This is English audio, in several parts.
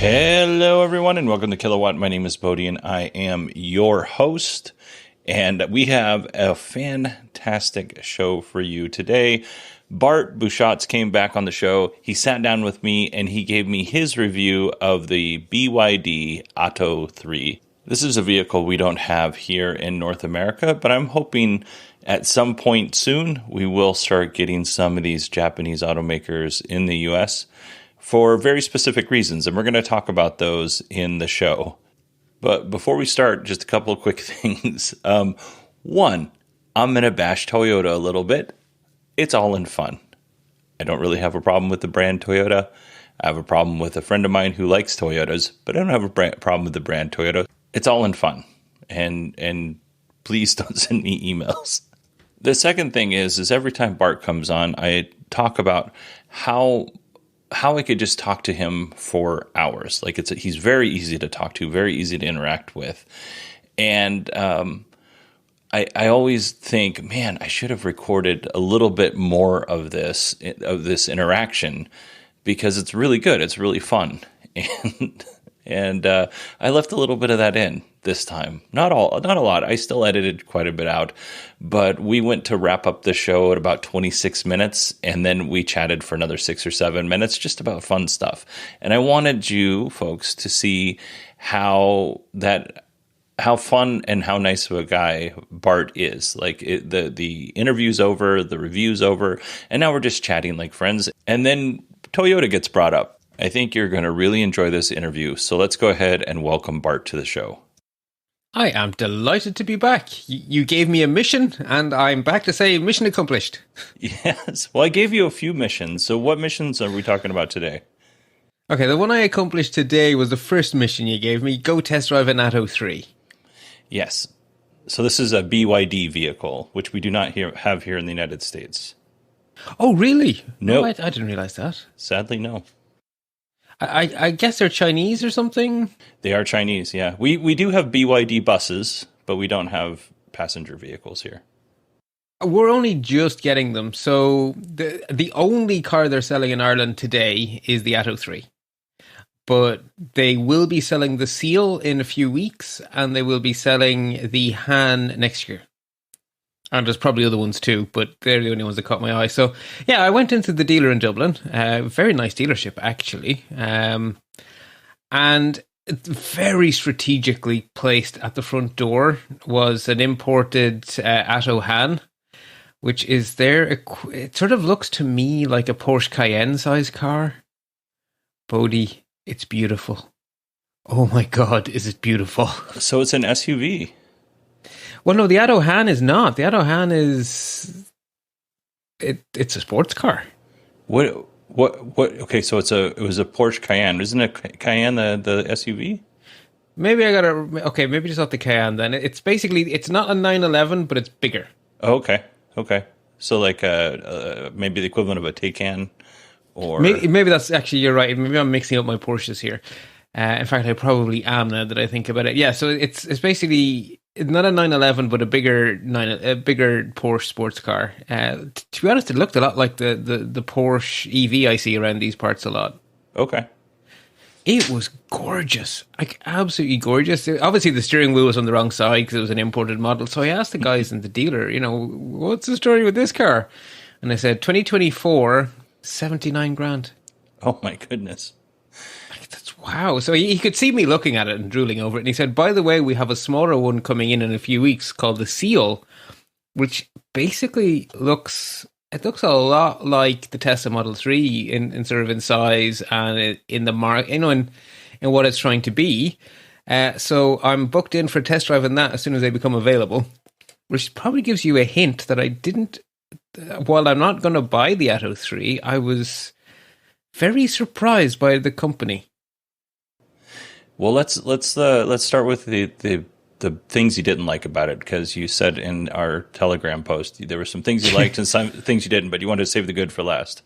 Hello, everyone, and welcome to Kilowatt. My name is Bodie, and I am your host. And we have a fantastic show for you today. Bart Bouchatz came back on the show. He sat down with me, and he gave me his review of the BYD Atto 3. This is a vehicle we don't have here in North America, but I'm hoping at some point soon we will start getting some of these Japanese automakers in the U.S. for very specific reasons, and we're going to talk about those in the show. But before we start, just a couple of quick things. One, I'm going to bash Toyota a little bit. It's all in fun. I don't really have a problem with the brand Toyota. I have a problem with a friend of mine who likes Toyotas, but I don't have a problem with the brand Toyota. It's all in fun. And please don't send me emails. The second thing is every time Bart comes on, I talk about how I could just talk to him for hours. Like he's very easy to talk to, very easy to interact with. And I always think, man, I should have recorded a little bit more of this interaction because it's really good. It's really fun. And I left a little bit of that in this time. Not a lot. I still edited quite a bit out, but we went to wrap up the show at about 26 minutes, and then we chatted for another 6 or 7 minutes just about fun stuff. And I wanted you folks to see how fun and how nice of a guy Bart is. Like the interview's over, the review's over, and now we're just chatting like friends. And then Toyota gets brought up. I think you're going to really enjoy this interview. So let's go ahead and welcome Bart to the show. I am delighted to be back. You gave me a mission, and I'm back to say mission accomplished. Yes. Well, I gave you a few missions. So what missions are we talking about today? Okay, the one I accomplished today was the first mission you gave me. Go test drive an Atto 3. Yes. So this is a BYD vehicle, which we do not have here in the United States. Oh, really? No. Oh, I didn't realize that. Sadly, no. I guess they're Chinese or something? They are Chinese, yeah. We do have BYD buses, but we don't have passenger vehicles here. We're only just getting them. So the only car they're selling in Ireland today is the Atto 3. But they will be selling the Seal in a few weeks, and they will be selling the Han next year. And there's probably other ones too, but they're the only ones that caught my eye. So, yeah, I went into the dealer in Dublin. Very nice dealership, actually. And very strategically placed at the front door was an imported Atto Han, which is there. It sort of looks to me like a Porsche Cayenne-size car. Bodie, it's beautiful. Oh my God, is it beautiful. So it's an SUV. Well, no, the Atto Han is not. The Atto Han is... It's a sports car. What? Okay, so it was a Porsche Cayenne. Isn't a Cayenne the SUV? Maybe I got to... Okay, maybe just not the Cayenne then. It's basically... It's not a 911, but it's bigger. Oh, okay. So like maybe the equivalent of a Taycan or... Maybe that's actually... You're right. Maybe I'm mixing up my Porsches here. In fact, I probably am now that I think about it. Yeah, so it's basically... It's not a 911, but a bigger Porsche sports car. To be honest, it looked a lot like the Porsche EV I see around these parts a lot. Okay. It was gorgeous, like absolutely gorgeous. Obviously, the steering wheel was on the wrong side because it was an imported model. So I asked the guys in the dealer, what's the story with this car? And they said 2024, 79 grand. Oh my goodness. That's wow. So he could see me looking at it and drooling over it. And he said, by the way, we have a smaller one coming in a few weeks called the Seal, which basically looks a lot like the Tesla Model 3 in sort of in size and in the mark, in what it's trying to be. So I'm booked in for test driving that as soon as they become available, which probably gives you a hint that I didn't, while I'm not going to buy the Atto 3, I was very surprised by the company. Well, let's start with the things you didn't like about it, because you said in our Telegram post there were some things you liked and some things you didn't, but you wanted to save the good for last.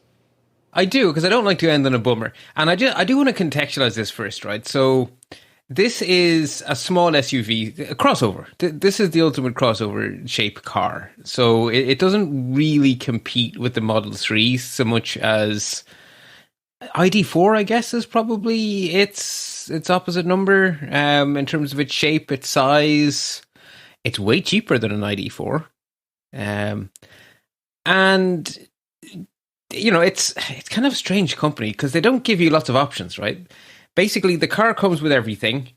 I do, because I don't like to end on a bummer, and I do want to contextualize this first, right? So this is a small SUV, a crossover. This is the ultimate crossover shape car, so it doesn't really compete with the Model 3 so much as ID4, I guess, is probably its opposite number. In terms of its shape, its size, it's way cheaper than an ID4. And it's kind of a strange company because they don't give you lots of options, right? Basically, the car comes with everything,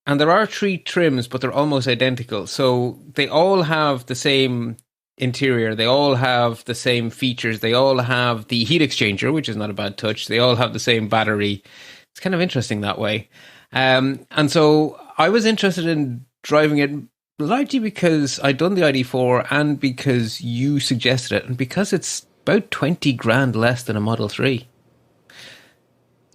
and there are 3 trims, but they're almost identical. So they all have the same interior, they all have the same features, they all have the heat exchanger, which is not a bad touch. They all have the same battery. It's kind of interesting that way. And so I was interested in driving it largely because I'd done the ID4 and because you suggested it, and because it's about 20 grand less than a Model 3.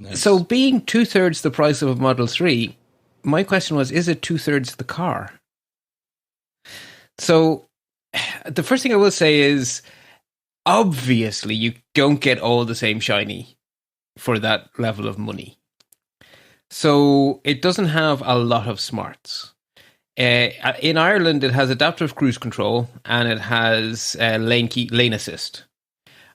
Nice. So being 2/3 the price of a Model 3, my question was, is it 2/3 the car? So the first thing I will say is, obviously, you don't get all the same shiny for that level of money. So it doesn't have a lot of smarts. In Ireland, it has adaptive cruise control and it has lane assist.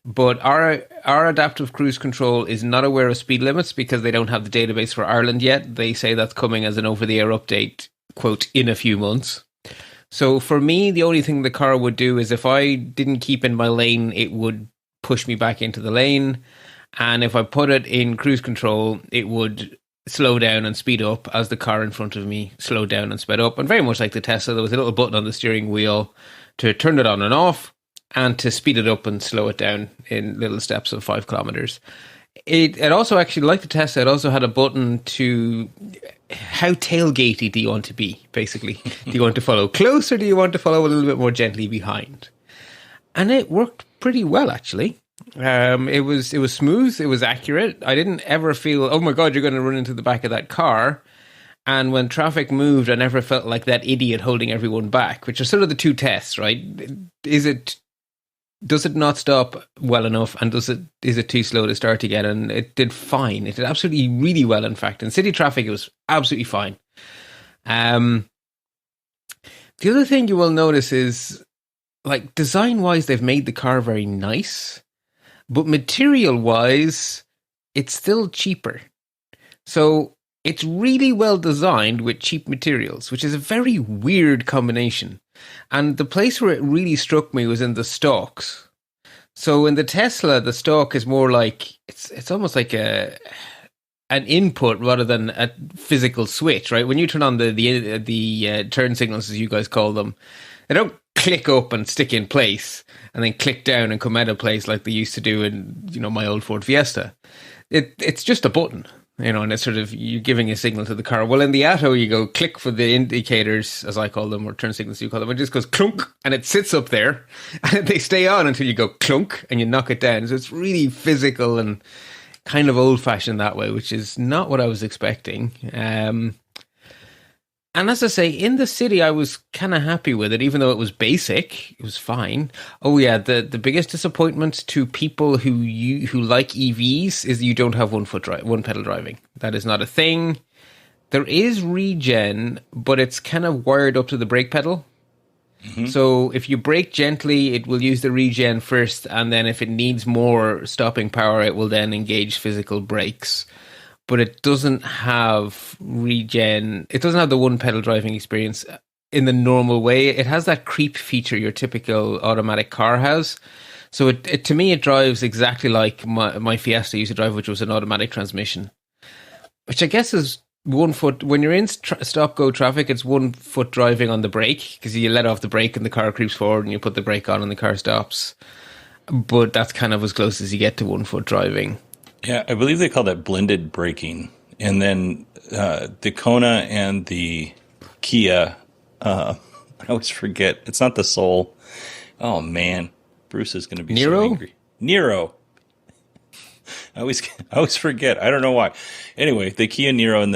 But our adaptive cruise control is not aware of speed limits because they don't have the database for Ireland yet. They say that's coming as an over-the-air update, quote, in a few months. So for me, the only thing the car would do is if I didn't keep in my lane, it would push me back into the lane. And if I put it in cruise control, it would slow down and speed up as the car in front of me slowed down and sped up. And very much like the Tesla, there was a little button on the steering wheel to turn it on and off and to speed it up and slow it down in little steps of 5 kilometers. It also actually, like the Tesla, it also had a button to how tailgatey do you want to be, basically. Do you want to follow close or do you want to follow a little bit more gently behind? And it worked pretty well, actually. It was smooth, it was accurate. I didn't ever feel, oh my God, you're going to run into the back of that car. And when traffic moved, I never felt like that idiot holding everyone back, which are sort of the two tests, right? Does it not stop well enough, and is it too slow to start again? And it did fine. It did absolutely really well, in fact. In city traffic, it was absolutely fine. The other thing you will notice is, like, design-wise, they've made the car very nice, but material-wise, it's still cheaper. So it's really well designed with cheap materials, which is a very weird combination. And the place where it really struck me was in the stalks. So in the Tesla, the stalk is more like, it's almost like an input rather than a physical switch, right? When you turn on the turn signals, as you guys call them, they don't click up and stick in place and then click down and come out of place like they used to do in, my old Ford Fiesta. It's just a button. And it's sort of, you're giving a signal to the car. Well, in the Atto, you go click for the indicators, as I call them, or turn signals, you call them. It just goes clunk, and it sits up there, and they stay on until you go clunk, and you knock it down. So it's really physical and kind of old-fashioned that way, which is not what I was expecting. And as I say, in the city, I was kind of happy with it, even though it was basic. It was fine. Oh yeah, the biggest disappointment to people who like EVs is you don't have one pedal driving. That is not a thing. There is regen, but it's kind of wired up to the brake pedal. Mm-hmm. So if you brake gently, it will use the regen first, and then if it needs more stopping power, it will then engage physical brakes. But it doesn't have regen. It doesn't have the one pedal driving experience in the normal way. It has that creep feature your typical automatic car has. So it to me, it drives exactly like my Fiesta used to drive, which was an automatic transmission. Which I guess is 1 foot. When you're in stop-go traffic, it's 1 foot driving on the brake because you let off the brake and the car creeps forward and you put the brake on and the car stops. But that's kind of as close as you get to 1 foot driving. Yeah, I believe they call that blended braking. And then the Kona and the Kia, I always forget. It's not the Soul. Oh, man. Bruce is going to be so angry. Nero. I always forget. I don't know why. Anyway, the Kia Niro and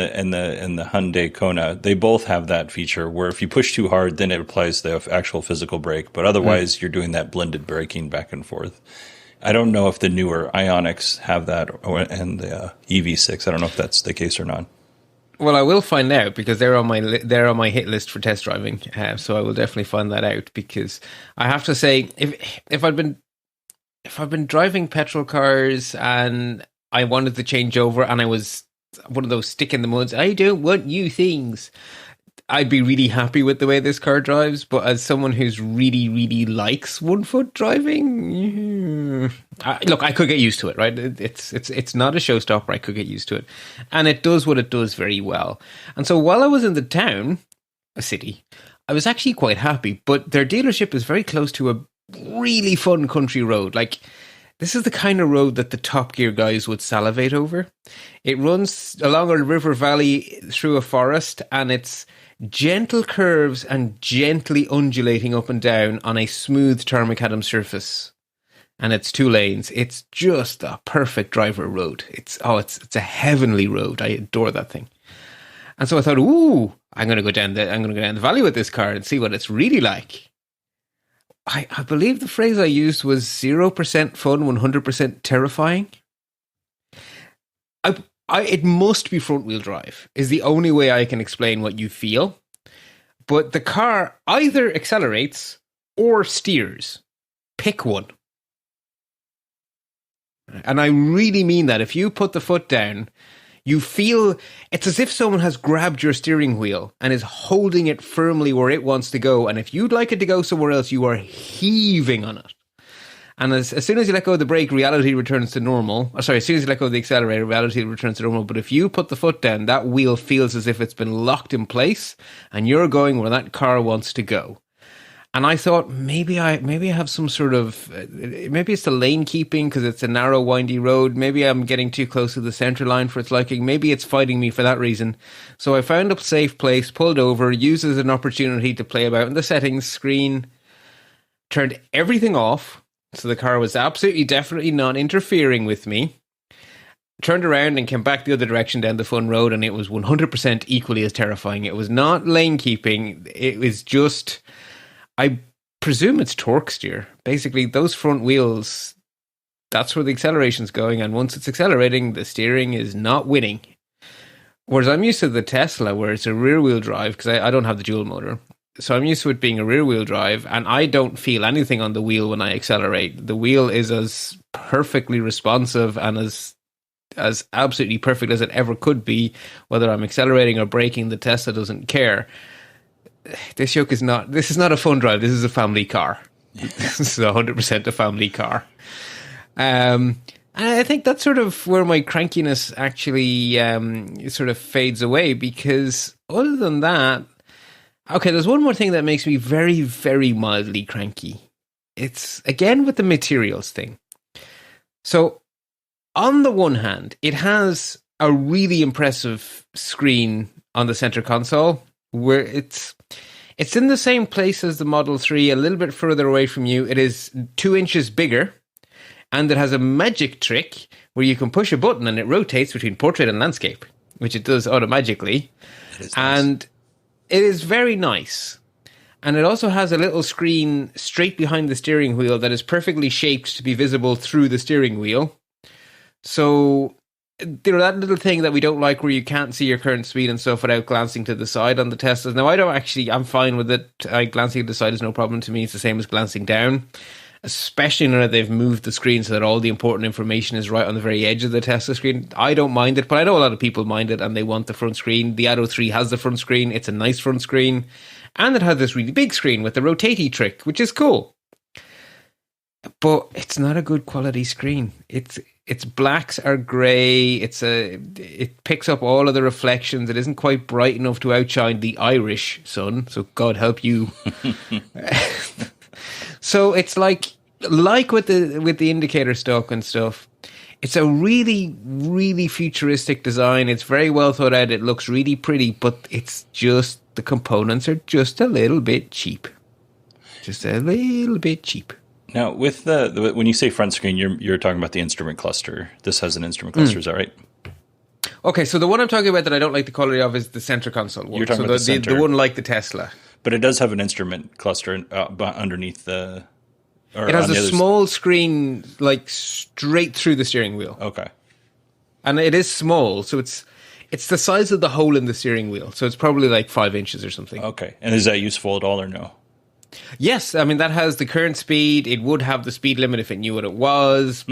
the Hyundai Kona, they both have that feature where if you push too hard, then it applies the actual physical brake. But otherwise, you're doing that blended braking back and forth. I don't know if the newer Ioniqs have that, and the EV6. I don't know if that's the case or not. Well, I will find out because they're on my hit list for test driving. So I will definitely find that out because I have to say, if I've been driving petrol cars and I wanted to change over, and I was one of those stick in the muds. I don't want new things. I'd be really happy with the way this car drives, but as someone who's really, really likes 1 foot driving, look, I could get used to it, right? It's not a showstopper. I could get used to it, and it does what it does very well. And so while I was in the town, a city, I was actually quite happy. But their dealership is very close to a really fun country road. Like, this is the kind of road that the Top Gear guys would salivate over. It runs along a river valley through a forest, and it's gentle curves and gently undulating up and down on a smooth tarmacadam surface. And it's 2 lanes. It's just a perfect driver road. It's a heavenly road. I adore that thing. And so I thought, ooh, I'm going to go down the valley with this car and see what it's really like. I believe the phrase I used was 0% fun, 100% terrifying. It must be front wheel drive is the only way I can explain what you feel. But the car either accelerates or steers. Pick one. And I really mean that. If you put the foot down, you feel it's as if someone has grabbed your steering wheel and is holding it firmly where it wants to go. And if you'd like it to go somewhere else, you are heaving on it. And as soon as you let go of the brake, reality returns to normal. As soon as you let go of the accelerator, reality returns to normal. But if you put the foot down, that wheel feels as if it's been locked in place and you're going where that car wants to go. And I thought maybe I have some sort of, maybe it's the lane keeping because it's a narrow, windy road. Maybe I'm getting too close to the center line for its liking. Maybe it's fighting me for that reason. So I found a safe place, pulled over, used as an opportunity to play about in the settings screen, turned everything off. So the car was absolutely, definitely not interfering with me. Turned around and came back the other direction down the fun road, and it was 100% equally as terrifying. It was not lane keeping. It was just, I presume it's torque steer. Basically, those front wheels, that's where the acceleration's going, and once it's accelerating, the steering is not winning. Whereas I'm used to the Tesla, where it's a rear-wheel drive, because I don't have the dual motor. So I'm used to it being a rear-wheel drive, and I don't feel anything on the wheel when I accelerate. The wheel is as perfectly responsive and as absolutely perfect as it ever could be, whether I'm accelerating or braking. The Tesla doesn't care. This is not a fun drive. This is a family car. This is 100% a family car. And I think that's sort of where my crankiness actually sort of fades away, because other than that, okay, there's one more thing that makes me very, very mildly cranky. It's, again, with the materials thing. So, on the one hand, it has a really impressive screen on the center console, where it's in the same place as the Model 3, a little bit further away from you. It is 2 inches bigger, and it has a magic trick where you can push a button and it rotates between portrait and landscape, which it does automatically. And it is very nice. And it also has a little screen straight behind the steering wheel that is perfectly shaped to be visible through the steering wheel. So, that little thing that we don't like where you can't see your current speed and stuff without glancing to the side on the Teslas. Now, I'm fine with it. Glancing to the side is no problem to me. It's the same as glancing down. Especially now that they've moved the screen so that all the important information is right on the very edge of the Tesla screen. I don't mind it, but I know a lot of people mind it and they want the front screen. The Atto 3 has the front screen. It's a nice front screen. And it has this really big screen with the rotatey trick, which is cool. But it's not a good quality screen. Its blacks are grey. It picks up all of the reflections. It isn't quite bright enough to outshine the Irish sun. So God help you. So it's like with the indicator stock and stuff, it's a really, really futuristic design. It's very well thought out. It looks really pretty, but it's just, the components are just a little bit cheap. Just a little bit cheap. Now, with when you say front screen, you're talking about the instrument cluster. This has an instrument cluster, is that right? Okay, so the one I'm talking about that I don't like the quality of is the center console one. You're talking about the one like the Tesla. But it does have an instrument cluster underneath the... It has a small screen, like, straight through the steering wheel. Okay. And it is small, so it's the size of the hole in the steering wheel. So it's probably like 5 inches or something. Okay. And is that useful at all or no? Yes. I mean, that has the current speed. It would have the speed limit if it knew what it was.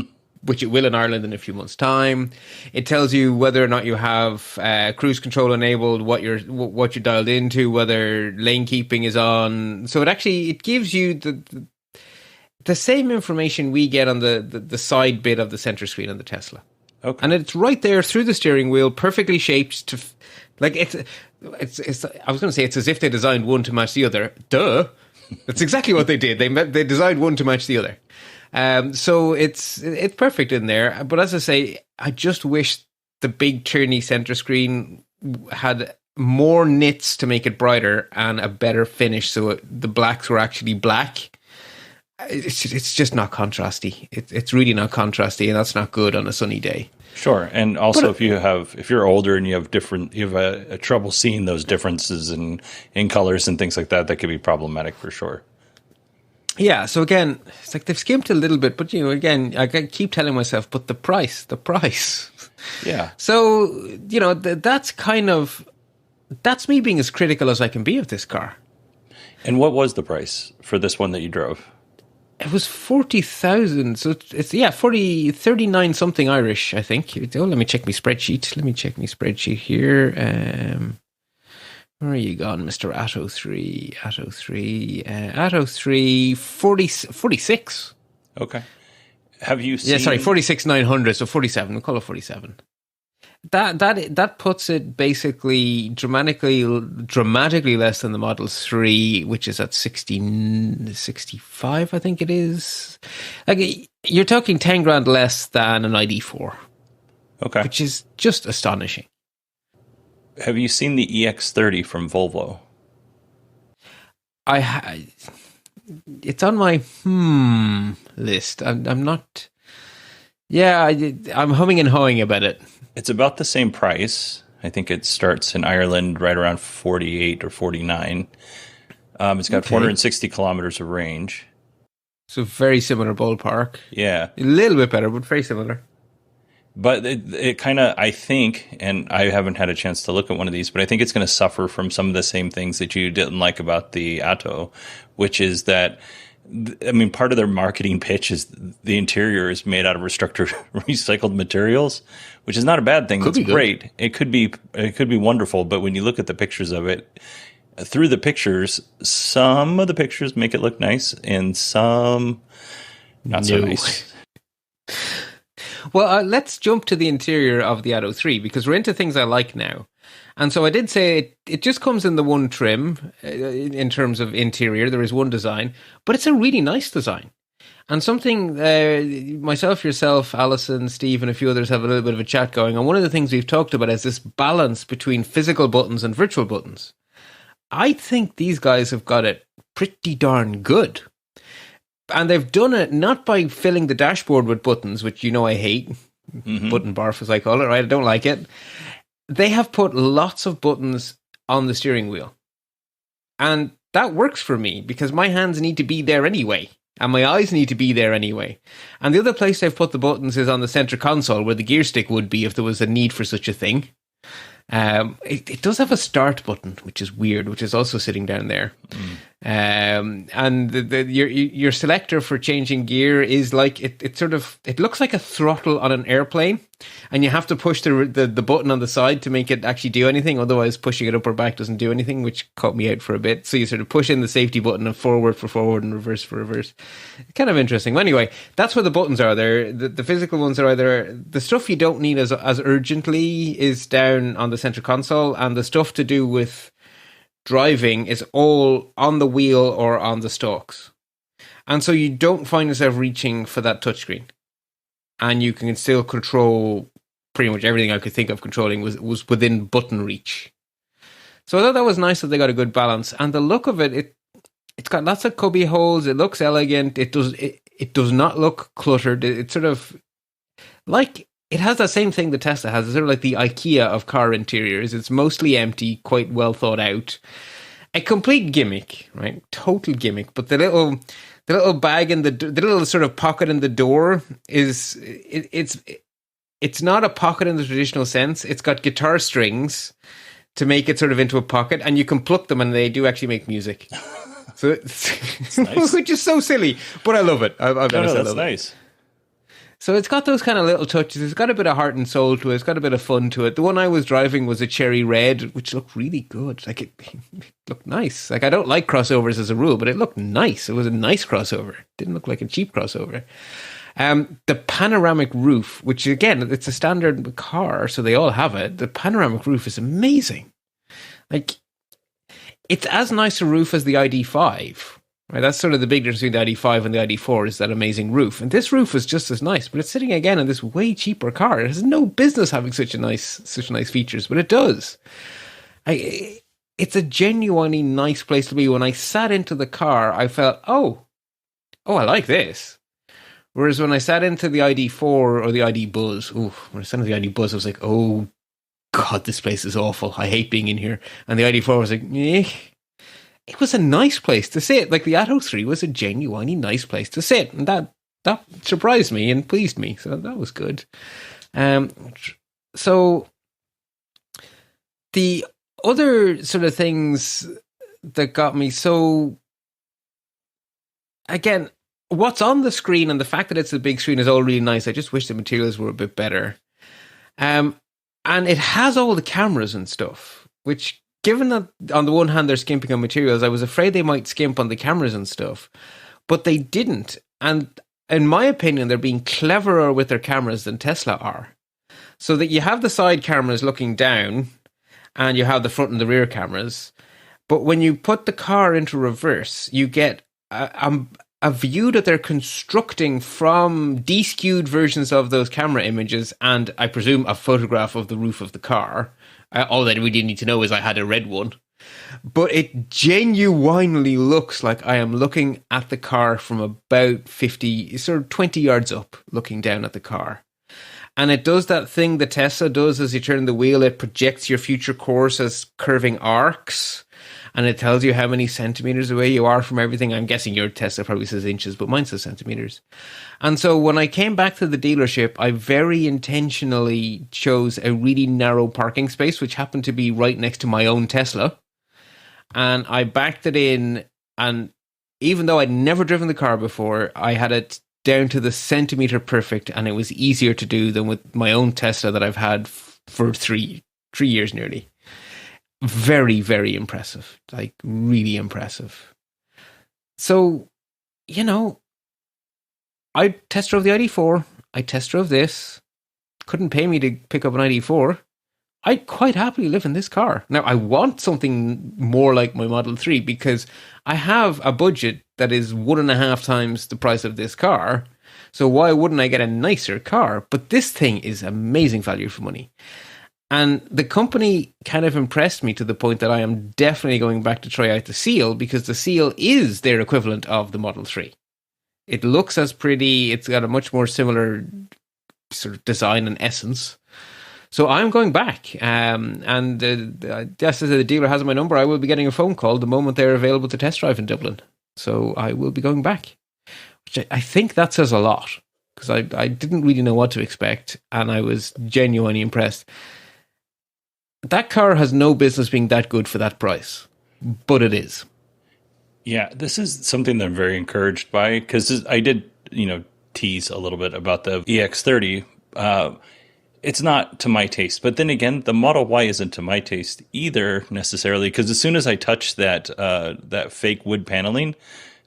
which it will in Ireland in a few months' time. It tells you whether or not you have cruise control enabled, what you're dialed into, whether lane keeping is on. So it gives you the same information we get on the side bit of the center screen on the Tesla. Okay. And it's right there through the steering wheel, perfectly shaped to, like it's. I was going to say it's as if they designed one to match the other. Duh, that's exactly what they did. They designed one to match the other. So it's perfect in there. But as I say, I just wish the big turny center screen had more nits to make it brighter and a better finish, so the blacks were actually black. It's just not contrasty. It's really not contrasty, and that's not good on a sunny day. Sure, and also if you're older and you have a trouble seeing those differences in colors and things like that, that could be problematic for sure. Yeah, so again, it's like they've skimped a little bit, but again, I keep telling myself, but the price. Yeah. So that's me being as critical as I can be of this car. And what was the price for this one that you drove? It was 40,000. So it's 39 something Irish, I think. Let me check my spreadsheet here. Where are you gone, Mr. Atto 3? Atto 3, 46. Okay. Have you seen... Yeah, sorry, 46,900, so 47. We'll call it 47. That puts it basically dramatically less than the Model 3, which is at 65, I think it is. Like, you're talking 10 grand less than an ID4. Okay. Which is just astonishing. Have you seen the EX30 from Volvo? It's on my list. I'm not... Yeah, I'm humming and hawing about it. It's about the same price. I think it starts in Ireland right around 48 or 49. It's got 460 kilometers of range. So very similar ballpark. Yeah. A little bit better, but very similar. But it kind of, I think, and I haven't had a chance to look at one of these, but I think it's going to suffer from some of the same things that you didn't like about the Atto, which is that, I mean, part of their marketing pitch is the interior is made out of recycled materials, which is not a bad thing. That's great. It could be wonderful, but when you look at the pictures of it, through the pictures, some of the pictures make it look nice, and some not so nice. Well, let's jump to the interior of the Atto 3, because we're into things I like now. And so I did say it just comes in the one trim in terms of interior. There is one design, but it's a really nice design. And something myself, yourself, Alison, Steve, and a few others have a little bit of a chat going. And one of the things we've talked about is this balance between physical buttons and virtual buttons. I think these guys have got it pretty darn good. And they've done it not by filling the dashboard with buttons, which I hate. Mm-hmm. Button barf, as I call it, right? I don't like it. They have put lots of buttons on the steering wheel. And that works for me because my hands need to be there anyway. And my eyes need to be there anyway. And the other place they've put the buttons is on the center console where the gear stick would be if there was a need for such a thing. It does have a start button, which is weird, which is also sitting down there. And your selector for changing gear is like it looks like a throttle on an airplane, and you have to push the button on the side to make it actually do anything. Otherwise, pushing it up or back doesn't do anything, which caught me out for a bit. So you sort of push in the safety button and forward for forward and reverse for reverse. Kind of interesting. Well, anyway, that's where the buttons are. There, the physical ones are either the stuff you don't need as urgently is down on the center console, and the stuff to do with driving is all on the wheel or on the stalks. And so you don't find yourself reaching for that touchscreen. And you can still control pretty much everything I could think of controlling was within button reach. So I thought that was nice that they got a good balance. And the look of it's got lots of cubby holes. It looks elegant. It does not look cluttered. It's sort of like... It has that same thing the Tesla has. It's sort of like the IKEA of car interiors. It's mostly empty, quite well thought out. A complete gimmick, right? Total gimmick. But the little bag in the little sort of pocket in the door is it's not a pocket in the traditional sense. It's got guitar strings to make it sort of into a pocket, and you can pluck them, and they do actually make music. So it's nice. Which is so silly, but I love it. I've got to say, that's nice. So it's got those kind of little touches. It's got a bit of heart and soul to it. It's got a bit of fun to it. The one I was driving was a cherry red, which looked really good. Like it looked nice. Like I don't like crossovers as a rule, but it looked nice. It was a nice crossover. It didn't look like a cheap crossover. The panoramic roof, which again, it's a standard car, so they all have it. The panoramic roof is amazing. Like it's as nice a roof as the ID5. Right, that's sort of the big difference between the ID5 and the ID4 is that amazing roof. And this roof is just as nice, but it's sitting again in this way cheaper car. It has no business having such nice features, but it does. It's a genuinely nice place to be. When I sat into the car, I felt, oh, I like this. Whereas when I sat into the ID4 or the ID Buzz, when I sat into the ID Buzz, I was like, oh God, this place is awful. I hate being in here. And the ID4 was like, eh. It was a nice place to sit. Like the Atto 3 was a genuinely nice place to sit. And that surprised me and pleased me. So that was good. So the other sort of things that got me, so again, what's on the screen and the fact that it's a big screen is all really nice. I just wish the materials were a bit better. And it has all the cameras and stuff, which, given that on the one hand they're skimping on materials, I was afraid they might skimp on the cameras and stuff, but they didn't. And in my opinion, they're being cleverer with their cameras than Tesla are. So that you have the side cameras looking down and you have the front and the rear cameras. But when you put the car into reverse, you get a view that they're constructing from de-skewed versions of those camera images and, I presume, a photograph of the roof of the car. All that we really need to know is I had a red one. But it genuinely looks like I am looking at the car from about 50, sort of 20 yards up, looking down at the car. And it does that thing the Tesla does as you turn the wheel. It projects your future course as curving arcs. And it tells you how many centimeters away you are from everything. I'm guessing your Tesla probably says inches, but mine says centimeters. And so when I came back to the dealership, I very intentionally chose a really narrow parking space, which happened to be right next to my own Tesla. And I backed it in. And even though I'd never driven the car before, I had it down to the centimeter perfect. And it was easier to do than with my own Tesla that I've had for three years nearly. Very, very impressive. Like, really impressive. So, you know, I test drove the ID4. I test drove this. Couldn't pay me to pick up an ID4. I'd quite happily live in this car. Now, I want something more like my Model 3 because I have a budget that is 1.5 times the price of this car. So why wouldn't I get a nicer car? But this thing is amazing value for money. And the company kind of impressed me to the point that I am definitely going back to try out the Seal, because the Seal is their equivalent of the Model 3. It looks as pretty. It's got a much more similar sort of design and essence. So I'm going back. Just as the dealer has my number, I will be getting a phone call the moment they're available to test drive in Dublin. So I will be going back. Which I think that says a lot, because I didn't really know what to expect, and I was genuinely impressed. That car has no business being that good for that price, but it is. Yeah, this is something that I'm very encouraged by, because I did, tease a little bit about the EX30. It's not to my taste, but then again, the Model Y isn't to my taste either necessarily, because as soon as I touched that fake wood paneling,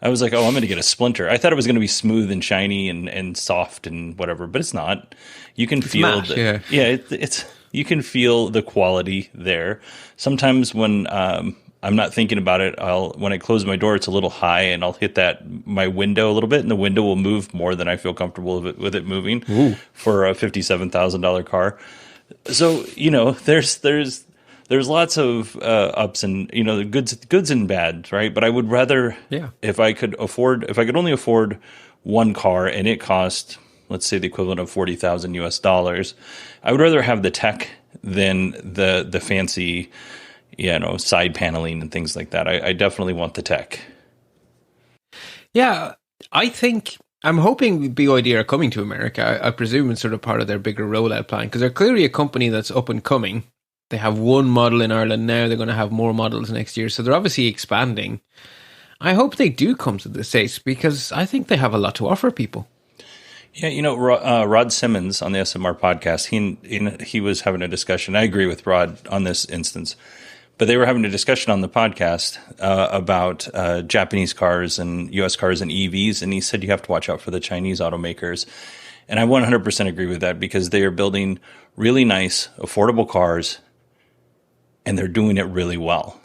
I was like, oh, I'm going to get a splinter. I thought it was going to be smooth and shiny and soft and whatever, but it's not. You can feel it's you can feel the quality there. Sometimes when I'm not thinking about it, when I close my door, it's a little high, and I'll hit my window a little bit, and the window will move more than I feel comfortable with it moving. Ooh. For a $57,000 car. So there's lots of ups and the goods and bads, right? But I would rather, if I could only afford one car and it cost, let's say, the equivalent of $40,000 US, I would rather have the tech than the fancy, side paneling and things like that. I definitely want the tech. Yeah, I'm hoping BYD are coming to America. I presume it's sort of part of their bigger rollout plan, because they're clearly a company that's up and coming. They have one model in Ireland now. They're going to have more models next year. So they're obviously expanding. I hope they do come to the States, because I think they have a lot to offer people. Yeah, Rod Simmons on the SMR podcast, he was having a discussion. I agree with Rod on this instance, but they were having a discussion on the podcast about Japanese cars and U.S. cars and EVs, and he said you have to watch out for the Chinese automakers. And I 100% agree with that because they are building really nice, affordable cars, and they're doing it really well.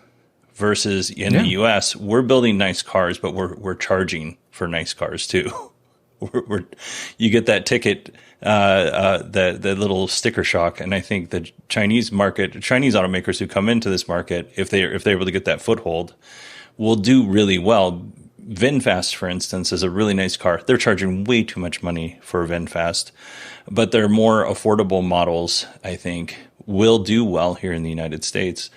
Versus in the U.S., we're building nice cars, but we're charging for nice cars too. You get that ticket, the little sticker shock, and I think the Chinese automakers who come into this market, if they're able to get that foothold, will do really well. VinFast, for instance, is a really nice car. They're charging way too much money for VinFast, but their more affordable models, I think, will do well here in the United States.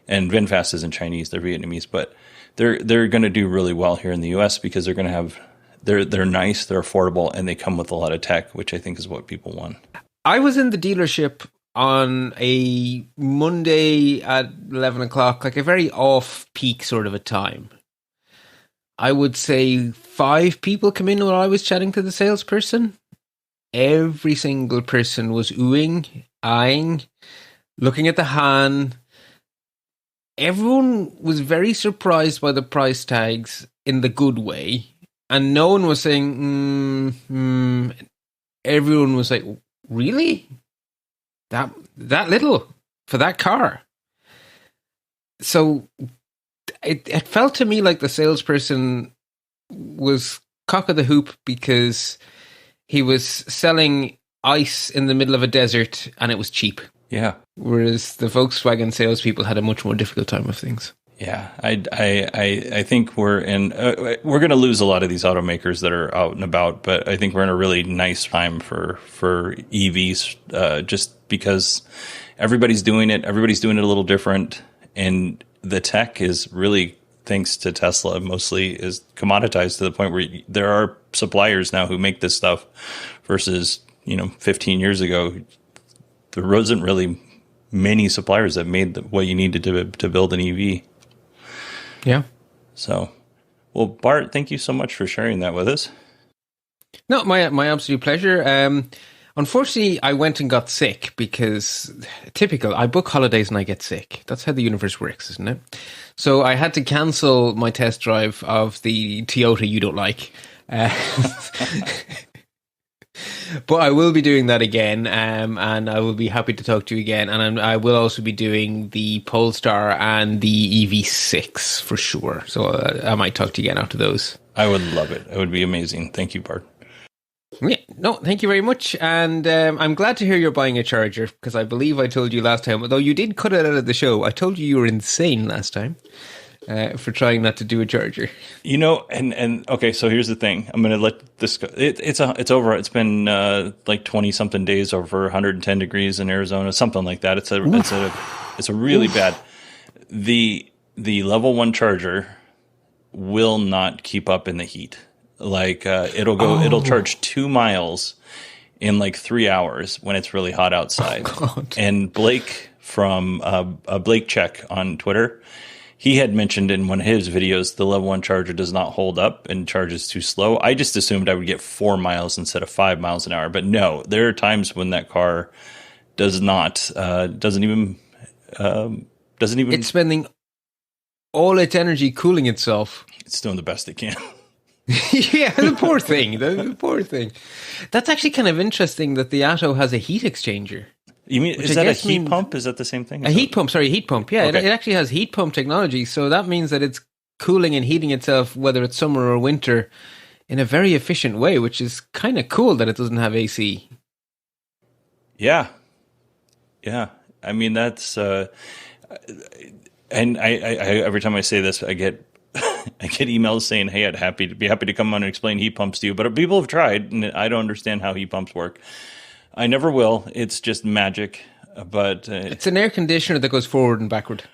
And VinFast isn't Chinese; they're Vietnamese, but they're going to do really well here in the U.S. because they're going to have. They're nice, they're affordable, and they come with a lot of tech, which I think is what people want. I was in the dealership on a Monday at 11 o'clock, like a very off-peak sort of a time. I would say 5 people come in while I was chatting to the salesperson. Every single person was oohing, eyeing, looking at the Han. Everyone was very surprised by the price tags in the good way. And no one was saying, everyone was like, really? That little for that car? So it felt to me like the salesperson was cock of the hoop because he was selling ice in the middle of a desert and it was cheap. Yeah. Whereas the Volkswagen salespeople had a much more difficult time of things. Yeah, I think we're going to lose a lot of these automakers that are out and about, but I think we're in a really nice time for EVs, just because everybody's doing it a little different, and the tech is really, thanks to Tesla, mostly is commoditized to the point where there are suppliers now who make this stuff versus 15 years ago there wasn't really many suppliers that made what you needed to build an EV. Yeah. So, well, Bart, thank you so much for sharing that with us. No, my absolute pleasure. Unfortunately, I went and got sick because, typical, I book holidays and I get sick. That's how the universe works, isn't it? So I had to cancel my test drive of the Toyota you don't like. But I will be doing that again, and I will be happy to talk to you again. And I will also be doing the Polestar and the EV6 for sure. So I might talk to you again after those. I would love it. It would be amazing. Thank you, Bart. Yeah, no, thank you very much. And I'm glad to hear you're buying a charger, because I believe I told you last time, although you did cut it out of the show, I told you were insane last time. For trying not to do a charger, and okay. So here's the thing. I'm going to let this go. It's over. It's been like 20 something days over 110 degrees in Arizona, something like that. It's a really bad. The level 1 charger will not keep up in the heat. Like it'll charge 2 miles in like 3 hours when it's really hot outside. Oh, and Blake from Blake Check on Twitter, he had mentioned in one of his videos the level 1 charger does not hold up and charges too slow. I just assumed I would get 4 miles instead of 5 miles an hour, but no, there are times when that car doesn't even. It's spending all its energy cooling itself. It's doing the best it can. Yeah, the poor thing. The poor thing. That's actually kind of interesting that the Atto has a heat exchanger. You mean, is that a heat pump? Is that the same thing? A heat pump. Yeah, okay. It actually has heat pump technology. So that means that it's cooling and heating itself, whether it's summer or winter, in a very efficient way, which is kind of cool that it doesn't have AC. Yeah. I mean, that's, and I every time I say this, I get emails saying, "Hey, I'd be happy to come on and explain heat pumps to you." But people have tried, and I don't understand how heat pumps work. I never will. It's just magic. But it's an air conditioner that goes forward and backward.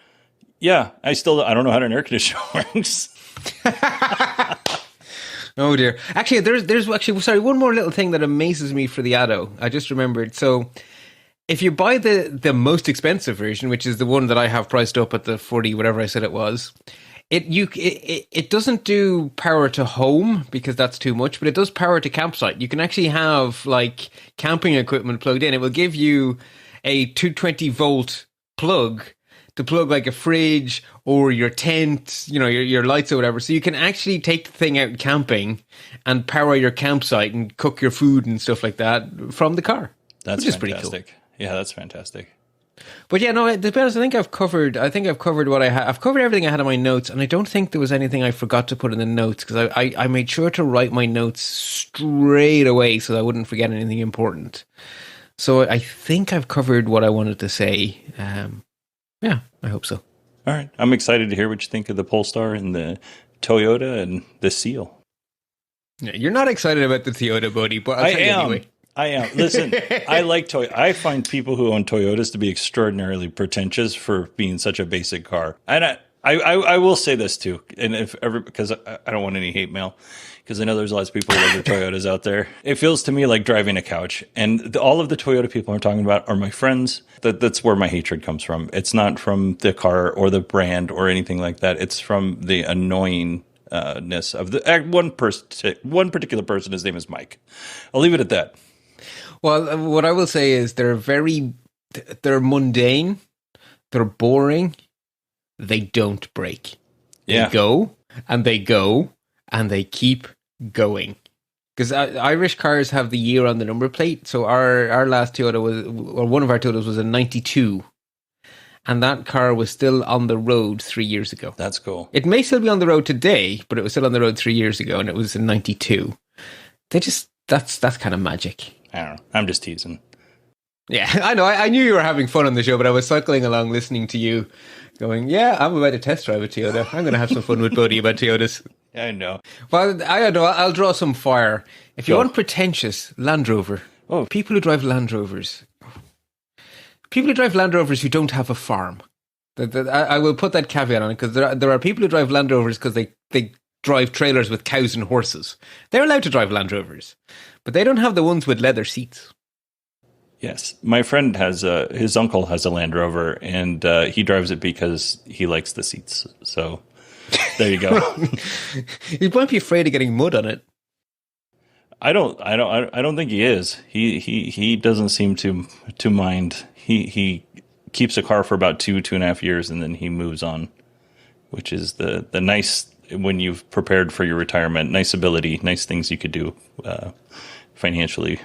Yeah, I don't know how an air conditioner works. Oh dear. Actually, there's one more little thing that amazes me for the Atto. I just remembered. So if you buy the most expensive version, which is the one that I have priced up at the 40, whatever I said it was, It doesn't do power to home because that's too much, but it does power to campsite. You can actually have like camping equipment plugged in. It will give you a 220-volt plug to plug like a fridge or your tent, your lights or whatever. So you can actually take the thing out camping and power your campsite and cook your food and stuff like that from the car. That's which is fantastic. pretty cool. Yeah, that's fantastic. But yeah, no, to be honest, I think I've covered what I had. I've covered everything I had in my notes, and I don't think there was anything I forgot to put in the notes because I made sure to write my notes straight away so I wouldn't forget anything important. So I think I've covered what I wanted to say. Yeah, I hope so. All right. I'm excited to hear what you think of the Polestar and the Toyota and the Seal. Yeah, you're not excited about the Toyota, buddy, but I'll tell you anyway. I am. Listen, I like Toyota. I find people who own Toyotas to be extraordinarily pretentious for being such a basic car. And I will say this too, and because I don't want any hate mail, because I know there's lots of people who love their Toyotas out there. It feels to me like driving a couch, and all of the Toyota people I'm talking about are my friends. That's where my hatred comes from. It's not from the car or the brand or anything like that. It's from the annoyingness of the one particular person. His name is Mike. I'll leave it at that. Well, what I will say is they're mundane, they're boring, they don't break. They go, and they go, and they keep going. Because Irish cars have the year on the number plate, so our last Toyota one of our Toyotas was a 92, and that car was still on the road 3 years ago. That's cool. It may still be on the road today, but it was still on the road 3 years ago, and it was a 92. That's kind of magic. I don't know. I'm just teasing. Yeah, I know. I knew you were having fun on the show, but I was cycling along listening to you going, yeah, I'm about to test drive a Toyota. I'm going to have some fun with Bodhi about Toyotas. I know. Well, I don't know. I'll draw some fire. If you want pretentious, Land Rover. Oh, people who drive Land Rovers. People who drive Land Rovers who don't have a farm. I will put that caveat on it because there are people who drive Land Rovers because they drive trailers with cows and horses. They're allowed to drive Land Rovers, but they don't have the ones with leather seats. Yes. My friend has his uncle has a Land Rover, and he drives it because he likes the seats. So there you go. He might be afraid of getting mud on it. I don't think he is. He doesn't seem to mind. He keeps a car for about 2.5 years, and then he moves on, which is the nice, when you've prepared for your retirement, nice ability, nice things you could do financially.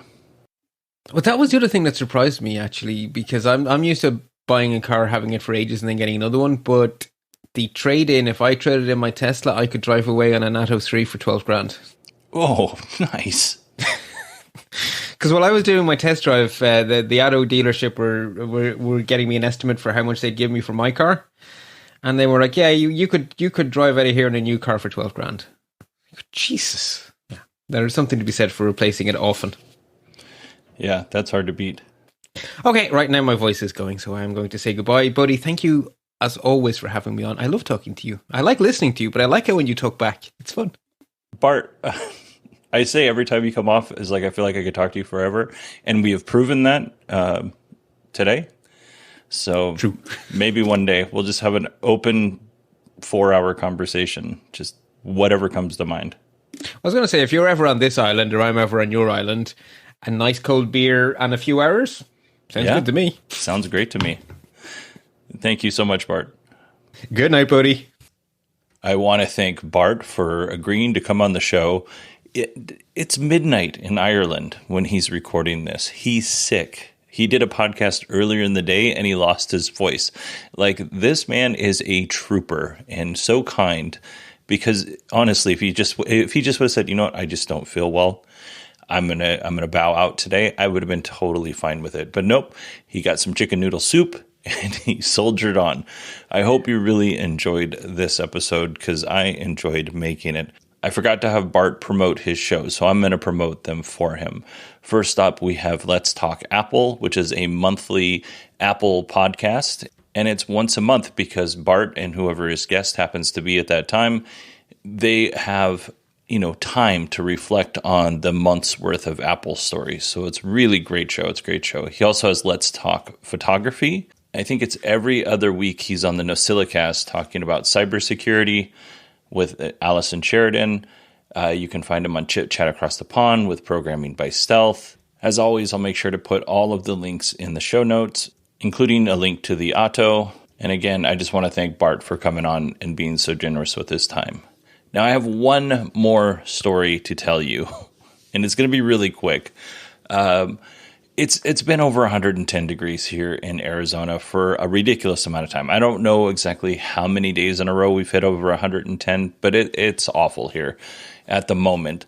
Well, that was the other thing that surprised me, actually, because I'm used to buying a car, having it for ages, and then getting another one. But the trade-in, if I traded in my Tesla, I could drive away on an Atto 3 for 12 grand. Oh, nice. Because while I was doing my test drive, the Atto dealership were getting me an estimate for how much they'd give me for my car. And they were like, yeah, you could drive out of here in a new car for 12 grand. Jesus. Yeah. There's something to be said for replacing it often. Yeah, that's hard to beat. Okay, right now my voice is going, so I'm going to say goodbye. Buddy, thank you, as always, for having me on. I love talking to you. I like listening to you, but I like it when you talk back. It's fun. Bart, I say every time you come off is like I feel like I could talk to you forever, and we have proven that today. So true. Maybe one day we'll just have an open 4-hour conversation, just whatever comes to mind. I was going to say, if you're ever on this island or I'm ever on your island, a nice cold beer and a few hours sounds good to me. Sounds great to me. Thank you so much, Bart. Good night, buddy. I want to thank Bart for agreeing to come on the show. It's midnight in Ireland when he's recording this. He's sick. He did a podcast earlier in the day and he lost his voice. Like, this man is a trooper and so kind, because honestly, if he just would have said, you know what, I just don't feel well, I'm gonna bow out today, I would have been totally fine with it. But nope, he got some chicken noodle soup and he soldiered on. I hope you really enjoyed this episode, because I enjoyed making it. I forgot to have Bart promote his show, so I'm going to promote them for him. First up, we have Let's Talk Apple, which is a monthly Apple podcast, and it's once a month because Bart and whoever his guest happens to be at that time, they have time to reflect on the month's worth of Apple stories. So it's really great show. It's a great show. He also has Let's Talk Photography, I think it's every other week he's on the NosillaCast talking about cybersecurity with Allison Sheridan. You can find him on Chit Chat Across the Pond with Programming by Stealth. As always, I'll make sure to put all of the links in the show notes, including a link to the Atto. And again, I just want to thank Bart for coming on and being so generous with his time. Now, I have one more story to tell you, and it's going to be really quick. It's been over 110 degrees here in Arizona for a ridiculous amount of time. I don't know exactly how many days in a row we've hit over 110, but it's awful here at the moment.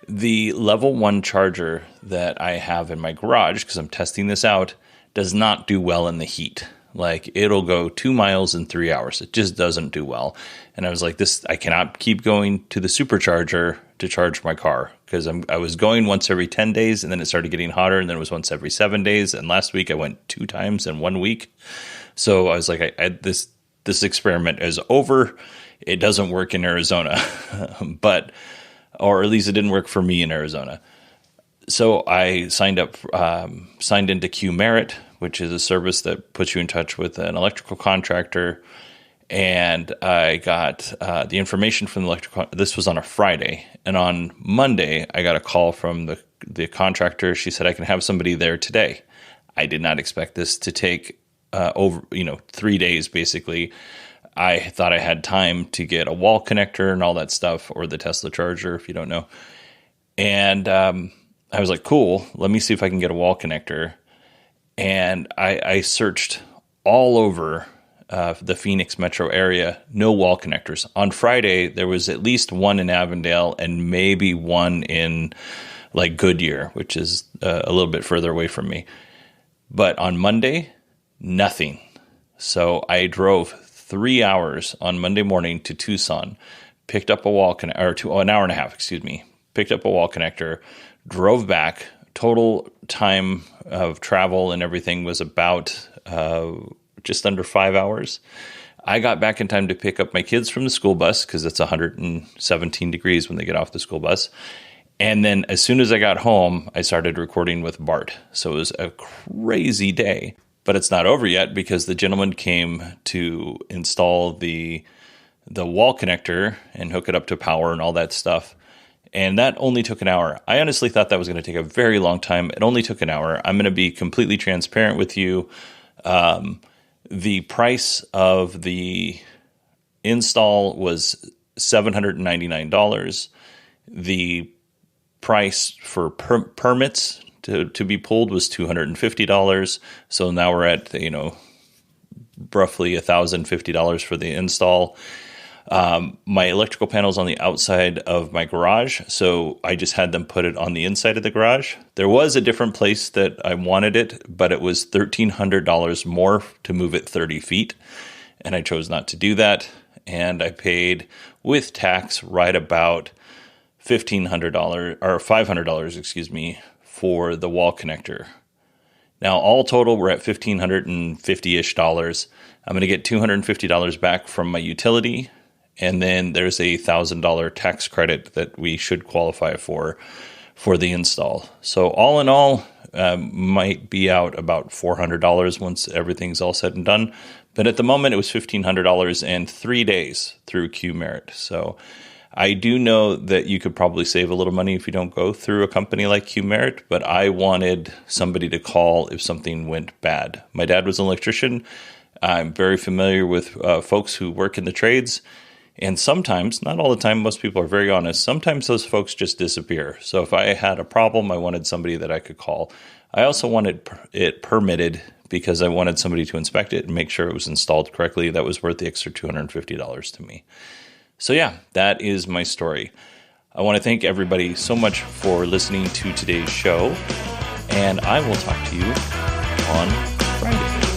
The level 1 charger that I have in my garage, because I'm testing this out, does not do well in the heat. Like, it'll go 2 miles in 3 hours. It just doesn't do well. And I was like, I cannot keep going to the supercharger to charge my car, because I was going once every 10 days, and then it started getting hotter, and then it was once every 7 days. And last week I went 2 times in 1 week. So I was like, this experiment is over. It doesn't work in Arizona, or at least it didn't work for me in Arizona. So I signed into Q Merit, which is a service that puts you in touch with an electrical contractor. And I got the information from the electrical. This was on a Friday. And on Monday, I got a call from the contractor. She said, I can have somebody there today. I did not expect this to take over 3 days, basically. I thought I had time to get a wall connector and all that stuff, or the Tesla charger, if you don't know. And I was like, cool, let me see if I can get a wall connector. And I searched all over the Phoenix metro area, no wall connectors. On Friday, there was at least one in Avondale and maybe one in like Goodyear, which is a little bit further away from me. But on Monday, nothing. So I drove 3 hours on Monday morning to Tucson, picked up a wall connector, an hour and a half, picked up a wall connector, drove back. Total time of travel and everything was about just under 5 hours. I got back in time to pick up my kids from the school bus, because it's 117 degrees when they get off the school bus. And then as soon as I got home, I started recording with Bart. So it was a crazy day. But it's not over yet, because the gentleman came to install the wall connector and hook it up to power and all that stuff. And that only took an hour. I honestly thought that was going to take a very long time. It only took an hour. I'm going to be completely transparent with you. The price of the install was $799. The price for permits to be pulled was $250. So now we're at, roughly $1,050 for the install. My electrical panel's on the outside of my garage, so I just had them put it on the inside of the garage. There was a different place that I wanted it, but it was $1,300 more to move it 30 feet, and I chose not to do that. And I paid with tax right about $1,500 or $500, for the wall connector. Now, all total, we're at $1,550-ish. I'm going to get $250 back from my utility, and then there's a $1,000 tax credit that we should qualify for the install. So all in all, might be out about $400 once everything's all said and done. But at the moment, it was $1,500 and 3 days through Q Merit. So I do know that you could probably save a little money if you don't go through a company like Q Merit, but I wanted somebody to call if something went bad. My dad was an electrician. I'm very familiar with folks who work in the trades, and sometimes, not all the time, most people are very honest, sometimes those folks just disappear. So if I had a problem, I wanted somebody that I could call. I also wanted it permitted because I wanted somebody to inspect it and make sure it was installed correctly. That was worth the extra $250 to me. So yeah, that is my story. I want to thank everybody so much for listening to today's show, and I will talk to you on Friday.